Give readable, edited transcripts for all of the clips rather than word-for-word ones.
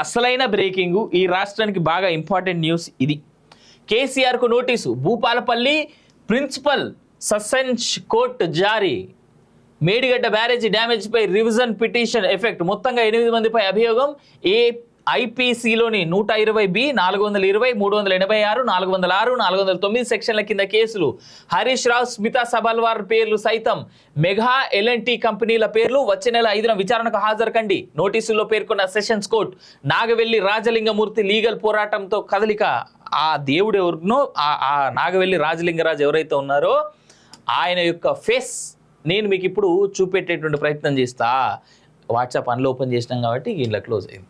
అసలైన బ్రేకింగ్, ఈ రాష్ట్రానికి బాగా ఇంపార్టెంట్ న్యూస్ ఇది. కేసీఆర్కు notice, Bhupalpalli principal sessions court జారీ. మేడిగడ్డ బ్యారేజీ డ్యామేజ్పై రివిజన్ పిటిషన్ ఎఫెక్ట్. మొత్తంగా 8 మందిపై అభియోగం. ఐపీసీలోని 120B, 420, 386, 406, 409 సెక్షన్ల కింద కేసులు. హరీష్ రావు, స్మితా సబర్వాల్ పేర్లు సైతం. మెగా ఎల్ఎన్టీ కంపెనీల పేర్లు వచ్చే నెల 5న విచారణకు హాజరు కండి. నోటీసుల్లో పేర్కొన్న sessions court. Nagavelli Rajalingamurthy legal పోరాటంతో కదలిక. ఆ దేవుడు ఎవరినో, ఆ నాగవెల్లి రాజలింగరాజు ఎవరైతే ఉన్నారో ఆయన యొక్క ఫేస్ నేను మీకు ఇప్పుడు చూపెట్టేటువంటి ప్రయత్నం చేస్తా. వాట్సాప్ ఓపెన్ చేసినాం కాబట్టి ఇంట్లో క్లోజ్ అయింది.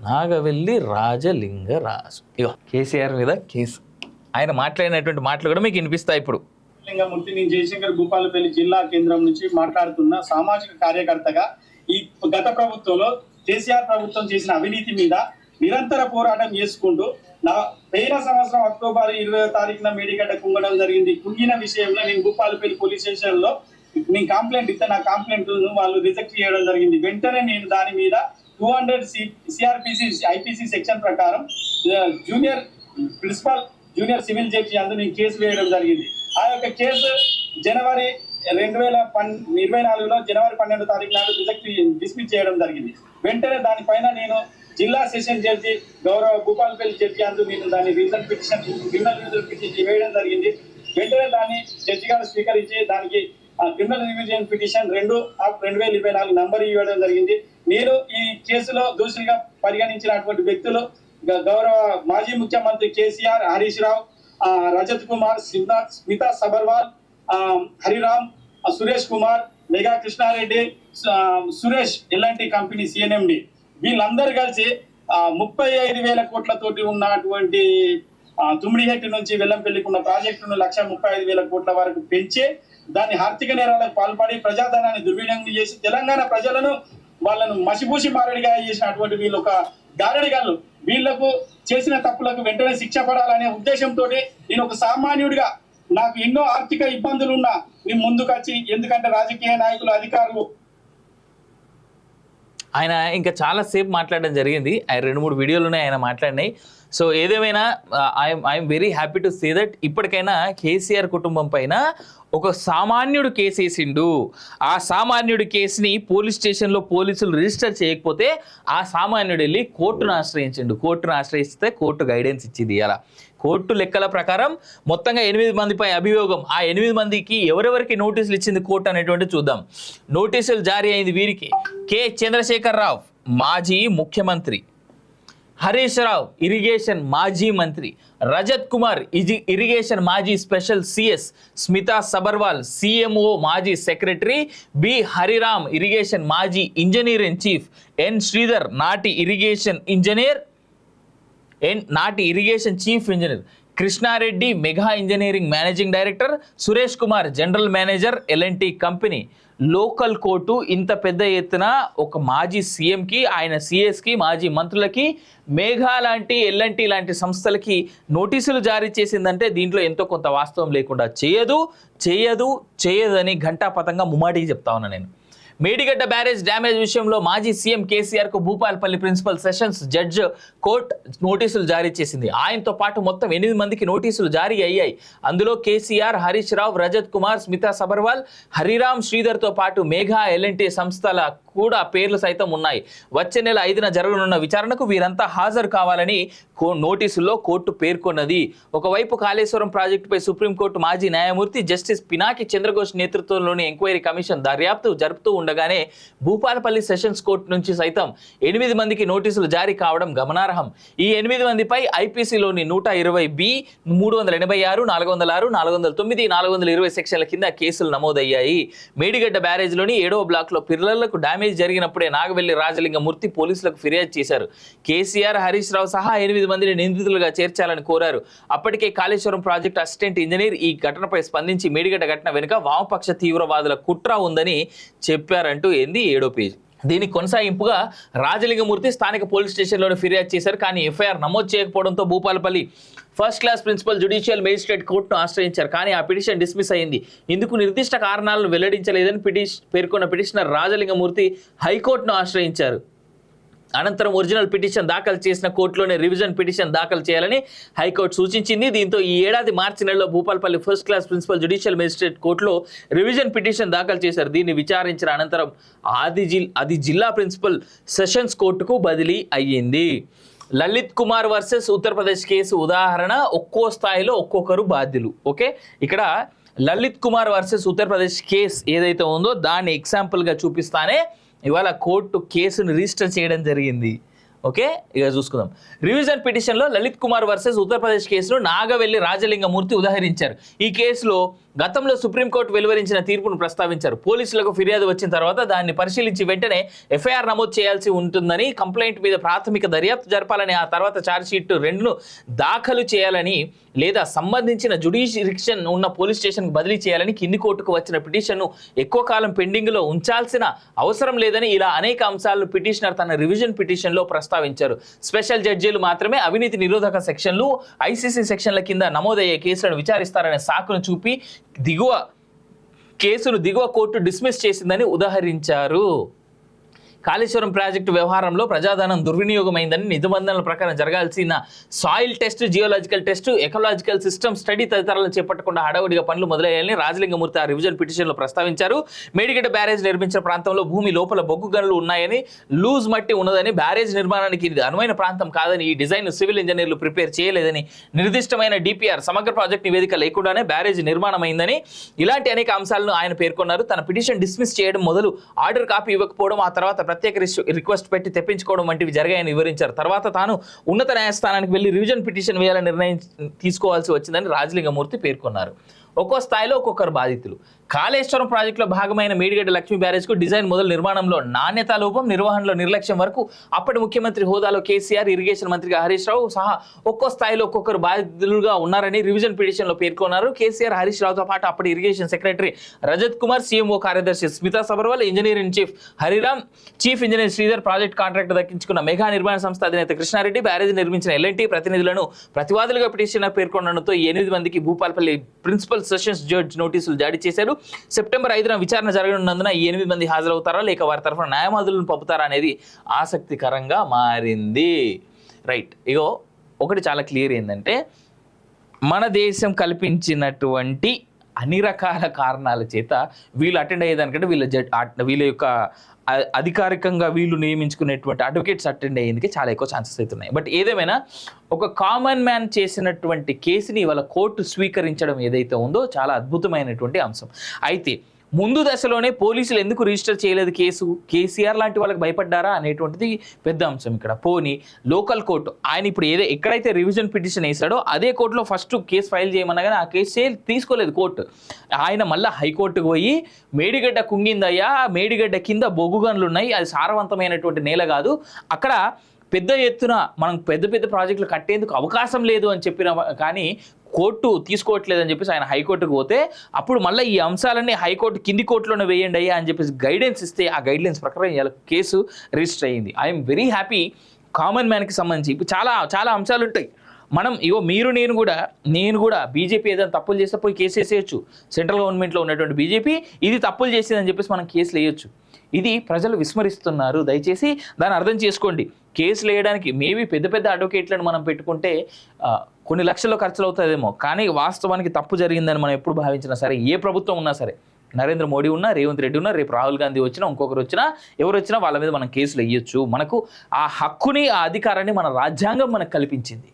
నాగవెల్లి రాజలింగరాజు, ఇగో కేసీఆర్ మీద కేసు. ఆయన మాట్లాడినటువంటి మాటలు కూడా మీకు వినిపిస్తాయి ఇప్పుడు. లింగమూర్తి, నేను జయశంకర్ భూపాలపల్లి జిల్లా కేంద్రం నుంచి మాట్లాడుతున్న సామాజిక కార్యకర్తగా ఈ గత ప్రభుత్వంలో కేసీఆర్ ప్రభుత్వం చేసిన అవినీతి మీద నిరంతర పోరాటం చేసుకుంటూ పోయిన సంవత్సరం అక్టోబర్ 20వ తారీఖున మేడిగడ్డ కుంగడం జరిగింది. కుంగిన విషయంలో నేను భూపాలపల్లి పోలీస్ స్టేషన్ లో నేను కంప్లైంట్ ఇస్తే నా కంప్లైంట్ వాళ్ళు రిజెక్ట్ చేయడం జరిగింది. వెంటనే నేను దాని మీద 200 సిఆర్పిసి ఐపీసీ సెక్షన్ ప్రకారం junior principal junior civil judge అందు నేను కేసు వేయడం జరిగింది. ఆ యొక్క కేసు జనవరి 2024లో జనవరి 12వ తారీఖు నాడు డిస్మిస్ చేయడం జరిగింది. వెంటనే దానిపైన నేను జిల్లా సెషన్ జడ్జి గౌరవ భూపాలపల్లి జడ్జి అందు నేను దాన్ని క్రిమినల్ పిటిషన్ వేయడం జరిగింది. వెంటనే దాన్ని జడ్జి గారు స్వీకరించి దానికి క్రిమినల్ రివిజన్ పిటిషన్ 2/2024 నంబర్ ఇవ్వడం జరిగింది. నేను ఈ కేసులో దోషులుగా పరిగణించినటువంటి వ్యక్తులు గౌరవ మాజీ ముఖ్యమంత్రి KCR, Harish Rao, Rajat Kumar, Smita Sabharwal, Hariram, Suresh Kumar, mega Krishna Reddy, Suresh L&T company CNMD, వీళ్ళందరూ కలిసి 35,000 కోట్లతోటి ఉన్నటువంటి తుమ్మిడిహెట్టి నుంచి వెల్లంపల్లికి ఉన్న ప్రాజెక్టును 1,35,000 కోట్ల వరకు పెంచి దాన్ని ఆర్థిక నేరాలకు పాల్పడి ప్రజాధనాన్ని దుర్వినియోగం చేసి తెలంగాణ ప్రజలను వాళ్ళను మసిపూసి మారడిగా చేసినటువంటి వీళ్ళు ఒక గారడిగాళ్ళు. వీళ్లకు చేసిన తప్పులకు వెంటనే శిక్ష పడాలనే ఉద్దేశంతో నేను ఒక సామాన్యుడిగా నాకు ఎన్నో ఆర్థిక ఇబ్బందులు ఉన్నా నేను ముందుకు వచ్చి, ఎందుకంటే రాజకీయ నాయకులు, అధికారులు ఆయన ఇంకా చాలాసేపు మాట్లాడడం జరిగింది. ఆయన 2-3 వీడియోలు ఉన్నాయి ఆయన మాట్లాడినాయి. సో ఏదేమైనా I'm very happy to say that ఇప్పటికైనా కేసీఆర్ కుటుంబం పైన ఒక సామాన్యుడు కేసు వేసిండు. ఆ సామాన్యుడి కేసుని పోలీస్ స్టేషన్లో పోలీసులు రిజిస్టర్ చేయకపోతే ఆ సామాన్యుడు వెళ్ళి కోర్టును ఆశ్రయించిండు. కోర్టును ఆశ్రయిస్తే కోర్టు గైడెన్స్ ఇచ్చింది. ఇలా కోర్టు లెక్కల ప్రకారం మొత్తంగా 8 మందిపై అభియోగం. ఆ 8 మందికి ఎవరెవరికి నోటీసులు ఇచ్చింది కోర్టు అనేటువంటి చూద్దాం. నోటీసులు జారీ అయింది వీరికి: కె చంద్రశేఖర్ రావు, మాజీ ముఖ్యమంత్రి; హరీష్ రావు, ఇరిగేషన్ మాజీ మంత్రి; రజత్ కుమార్, ఇరిగేషన్ మాజీ special CS; Smita Sabharwal, CMO మాజీ సెక్రటరీ; బి హరిరామ్, ఇరిగేషన్ మాజీ ఇంజనీర్ ఇన్ చీఫ్; ఎన్ శ్రీధర్, నాటి irrigation chief engineer; Krishna Reddy, mega engineering managing director; Suresh Kumar, general manager, L&T company. Local court ఇంత పెద్ద ఎత్తున ఒక మాజీ సీఎంకి, ఆయన సిఎస్కి, మాజీ మంత్రులకి, మేఘా లాంటి, ఎల్ఎన్టీ లాంటి సంస్థలకి నోటీసులు జారీ చేసిందంటే దీంట్లో ఎంతో కొంత వాస్తవం లేకుండా చేయదని ఘంటాపథంగా ముమ్మాటికి చెప్తా ఉన్నా నేను. మేడిగడ్డ బ్యారేజ్ డ్యామేజ్ విషయంలో మాజీ సీఎం కేసీఆర్కు Bhupalpalli principal sessions judge court నోటీసులు జారీ చేసింది. ఆయనతో పాటు మొత్తం 8 మందికి నోటీసులు జారీ అయ్యాయి. అందులో కేసీఆర్, హరీష్ రావు, రజత్ కుమార్, స్మితా సబర్వాల్, హరిరామ్, శ్రీధర్తో పాటు మేఘా ఎల్ఎన్టీ సంస్థల కూడా పేర్లు సైతం ఉన్నాయి. వచ్చే నెల 5న జరగనున్న విచారణకు వీరంతా హాజరు కావాలని నోటీసుల్లో కోర్టు పేర్కొన్నది. ఒకవైపు కాళేశ్వరం ప్రాజెక్టుపై సుప్రీంకోర్టు మాజీ న్యాయమూర్తి జస్టిస్ పినాకి చంద్రఘోష్ నేతృత్వంలోని ఎంక్వైరీ కమిషన్ దర్యాప్తు జరుపుతూ ఉండగానే భూపాలపల్లి సెషన్స్ కోర్టు నుంచి సైతం 8 మందికి నోటీసులు జారీ కావడం గమనార్హం. ఈ 8 మందిపై ఐపీసీలోని 120B, 386, 406, 409, 420 సెక్షన్ల కింద కేసులు నమోదయ్యాయి. మేడిగడ్డ బ్యారేజ్లోని 7వ బ్లాక్లో పిల్లలకు డ్యామేజ్ జరిగినప్పుడే నాగవెల్లి రాజలింగమూర్తి పోలీసులకు ఫిర్యాదు చేశారు. కేసీఆర్, హరీష్ రావు సహా 8 మందిని నిందితులుగా చేర్చాలని కోరారు. అప్పటికే కాళేశ్వరం ప్రాజెక్టు అసిస్టెంట్ ఇంజనీర్ ఈ ఘటనపై స్పందించి మేడిగడ్డ ఘటన వెనుక వామపక్ష తీవ్రవాదుల కుట్ర ఉందని చెప్పారంటూ 7వ పేజీ. దీనికి కొనసాగింపుగా రాజలింగమూర్తి స్థానిక పోలీస్ స్టేషన్లోనే ఫిర్యాదు చేశారు. కానీ ఎఫ్ఐఆర్ నమోదు చేయకపోవడంతో Bhupalpally first class principal judicial magistrate కోర్టును ఆశ్రయించారు. కానీ ఆ పిటిషన్ డిస్మిస్ అయింది. ఇందుకు నిర్దిష్ట కారణాలను వెల్లడించలేదని పేర్కొన్న పిటిషనర్ రాజలింగమూర్తి హైకోర్టును ఆశ్రయించారు. అనంతరం ఒరిజినల్ పిటిషన్ దాఖలు చేసిన కోర్టులోనే రివిజన్ పిటిషన్ దాఖలు చేయాలని హైకోర్టు సూచించింది. దీంతో ఈ ఏడాది మార్చి నెలలో Bhupalpalli first class principal judicial magistrate కోర్టులో రివిజన్ పిటిషన్ దాఖలు చేశారు. దీన్ని విచారించిన అనంతరం అది జిల్లా ప్రిన్సిపల్ సెషన్స్ కోర్టుకు బదిలీ అయ్యింది. లలిత్ కుమార్ వర్సెస్ ఉత్తరప్రదేశ్ కేసు ఉదాహరణ, ఒక్కో స్థాయిలో ఒక్కొక్కరు బాధ్యులు. ఓకే, ఇక్కడ లలిత్ కుమార్ వర్సెస్ ఉత్తరప్రదేశ్ కేసు ఏదైతే ఉందో దాన్ని ఎగ్జాంపుల్గా చూపిస్తానే ఇవాళ కోర్టు కేసును రిజిస్టర్ చేయడం జరిగింది. ఓకే, ఇక చూసుకుందాం. రివిజన్ పిటిషన్లో లలిత్ కుమార్ వర్సెస్ ఉత్తరప్రదేశ్ కేసును నాగవెల్లి రాజలింగమూర్తి ఉదాహరించారు. ఈ కేసులో గతంలో సుప్రీంకోర్టు వెలువరించిన తీర్పును ప్రస్తావించారు. పోలీసులకు ఫిర్యాదు వచ్చిన తర్వాత దాన్ని పరిశీలించి వెంటనే ఎఫ్ఐఆర్ నమోదు చేయాల్సి ఉంటుందని, కంప్లైంట్ మీద ప్రాథమిక దర్యాప్తు జరపాలని, ఆ తర్వాత ఛార్జ్షీట్ 2ను దాఖలు చేయాలని లేదా సంబంధించిన జ్యుడిషియరిక్షన్ ఉన్న పోలీస్ స్టేషన్కు బదిలీ చేయాలని కింది కోర్టుకు వచ్చిన పిటిషన్ను ఎక్కువ కాలం పెండింగ్లో ఉంచాల్సిన అవసరం లేదని ఇలా అనేక అంశాలను పిటిషనర్ తన రివిజన్ పిటిషన్లో ప్రస్తావించారు. స్పెషల్ జడ్జీలు మాత్రమే అవినీతి నిరోధక సెక్షన్లు, ఐసీసీ సెక్షన్ల కింద నమోదయ్యే కేసులను విచారిస్తారనే సాకును చూపి కేసును దిగువ కోర్టు డిస్మిస్ చేసిందని ఉదాహరించారు. కాళేశ్వరం ప్రాజెక్టు వ్యవహారంలో ప్రజాధనం దుర్వినియోగమైందని, నిబంధనల ప్రకారం జరగాల్సిన soil test, geological test, ecological system study తదితరాలను చేపట్టకుండా హడావుడిగా పనులు మొదలయ్యాయని రాజలింగమూర్తి ఆ రివిజన్ పిటిషన్లో ప్రస్తావించారు. మేడిగడ్డ బ్యారేజ్ నిర్మించిన ప్రాంతంలో భూమి లోపల బొగ్గు గనులు ఉన్నాయని, లూజ్ మట్టి ఉన్నదని, బ్యారేజ్ నిర్మాణానికి ఇది అనువైన ప్రాంతం కాదని, ఈ డిజైన్ సివిల్ ఇంజనీర్లు ప్రిపేర్ చేయలేదని, నిర్దిష్టమైన డిపిఆర్ సమగ్ర ప్రాజెక్ట్ నివేదిక లేకుండానే బ్యారేజ్ నిర్మాణమైందని, ఇలాంటి అనేక అంశాలను ఆయన పేర్కొన్నారు. తన పిటిషన్ డిస్మిస్ చేయడం మొదలు ఆర్డర్ కాపీ ఇవ్వకపోవడం, ఆ తర్వాత ప్రత్యేక రిక్వెస్ట్ పెట్టి తెప్పించుకోవడం వంటివి జరిగాయని వివరించారు. తర్వాత తాను ఉన్నత న్యాయస్థానానికి వెళ్లి రివిజన్ పిటిషన్ వేయాలని నిర్ణయం తీసుకోవాల్సి వచ్చిందని రాజలింగమూర్తి పేర్కొన్నారు. ఒక్కో స్థాయిలో ఒక్కొక్కరు బాధితులు. కాళేశ్వరం ప్రాజెక్టులో భాగమైన మేడిగడ్డ లక్ష్మీ బ్యారేజ్కు డిజైన్ మొదలు నిర్మాణంలో నాణ్యతా లోపం, నిర్వహణలో నిర్లక్ష్యం వరకు అప్పటి ముఖ్యమంత్రి హోదాలో కేసీఆర్, ఇరిగేషన్ మంత్రిగా హరీష్ రావు సహా ఒక్కో స్థాయిలో ఒక్కొక్కరు బాధితులుగా ఉన్నారని రివిజన్ పిటిషన్లో పేర్కొన్నారు. కేసీఆర్, హరీష్ రావుతో పాటు అప్పటి irrigation secretary Rajat Kumar, CMO కార్యదర్శి Smita Sabharwal, engineer in chief Hariram, chief engineer Sridhar, project contract దక్కించుకున్న మెగా నిర్మాణ సంస్థ అధినేత కృష్ణారెడ్డి, బ్యారేజ్ నిర్మించిన ఎల్ఎన్టీ ప్రతినిధులను ప్రతివాదులుగా పిటిషనర్ పేర్కొనడంతో 8 మందికి భూపాలపల్లి ప్రిన్సిపల్ సెషన్స్ జడ్జ్ నోటీసులు జారీ చేశారు. సెప్టెంబర్ 5న విచారణ జరగనున్నందున ఈ 8 మంది హాజరవుతారా లేక వారి తరఫున న్యాయవాదులను పంపుతారా అనేది ఆసక్తికరంగా మారింది. రైట్, ఇగో ఒకటి చాలా క్లియర్ ఏంటంటే మన దేశం కల్పించినటువంటి అన్ని రకాల కారణాల చేత వీళ్ళు అటెండ్ అయ్యేదానికంటే వీళ్ళ యొక్క అధికారికంగా వీళ్ళు నియమించుకునేటువంటి అడ్వకేట్స్ అటెండ్ అయ్యేందుకు చాలా ఎక్కువ ఛాన్సెస్ అవుతున్నాయి. బట్ ఏదేమైనా ఒక కామన్ మ్యాన్ చేసినటువంటి కేసుని వాళ్ళ కోర్టు స్వీకరించడం ఏదైతే ఉందో చాలా అద్భుతమైనటువంటి అంశం. అయితే ముందు దశలోనే పోలీసులు ఎందుకు రిజిస్టర్ చేయలేదు కేసు, కేసీఆర్ లాంటి వాళ్ళకి భయపడ్డారా అనేటువంటిది పెద్ద అంశం ఇక్కడ. పోనీ లోకల్ కోర్టు ఆయన ఇప్పుడు ఎక్కడైతే రివిజన్ పిటిషన్ వేసాడో అదే కోర్టులో ఫస్ట్ కేసు ఫైల్ చేయమన్నా కానీ ఆ కేసు తీసుకోలేదు కోర్టు. ఆయన మళ్ళీ హైకోర్టుకు పోయి మేడిగడ్డ కుంగిందయ్యా, మేడిగడ్డ కింద బొగ్గు గనులు ఉన్నాయి, అది సారవంతమైనటువంటి నేల కాదు, అక్కడ పెద్ద ఎత్తున మనం పెద్ద పెద్ద ప్రాజెక్టులు కట్టేందుకు అవకాశం లేదు అని చెప్పిన కానీ కోర్టు తీసుకోవట్లేదని చెప్పేసి ఆయన హైకోర్టుకు పోతే అప్పుడు మళ్ళీ ఈ అంశాలన్నీ హైకోర్టు కింది కోర్టులోనే వేయండి అయ్యా అని చెప్పేసి గైడెన్స్ ఇస్తే ఆ గైడ్లైన్స్ ప్రకారం ఇలా కేసు రిజిస్టర్ అయ్యింది. I'm very happy. కామన్ మ్యాన్కి సంబంధించి ఇప్పుడు చాలా చాలా అంశాలు ఉంటాయి. మనం నేను కూడా బీజేపీ ఏదైనా తప్పులు చేస్తే పోయి కేసు వేసేయచ్చు. సెంట్రల్ గవర్నమెంట్లో ఉన్నటువంటి బీజేపీ ఇది తప్పులు చేసేదని చెప్పేసి మనం కేసులు వేయొచ్చు. ఇది ప్రజలు విస్మరిస్తున్నారు. దయచేసి దాన్ని అర్థం చేసుకోండి. కేసులు వేయడానికి మేబీ పెద్ద పెద్ద అడ్వకేట్లను మనం పెట్టుకుంటే కొన్ని లక్షల్లో ఖర్చులు అవుతుందేమో, కానీ వాస్తవానికి తప్పు జరిగిందని మనం ఎప్పుడు భావించినా సరే, ఏ ప్రభుత్వం ఉన్నా సరే, నరేంద్ర మోడీ ఉన్నా, రేవంత్ రెడ్డి ఉన్నా, రేపు రాహుల్ గాంధీ వచ్చినా, ఇంకొకరు వచ్చినా, ఎవరు వచ్చినా వాళ్ళ మీద మనం కేసులు వేయొచ్చు. మనకు ఆ హక్కుని, ఆ అధికారాన్ని మన రాజ్యాంగం మనకు కల్పించింది.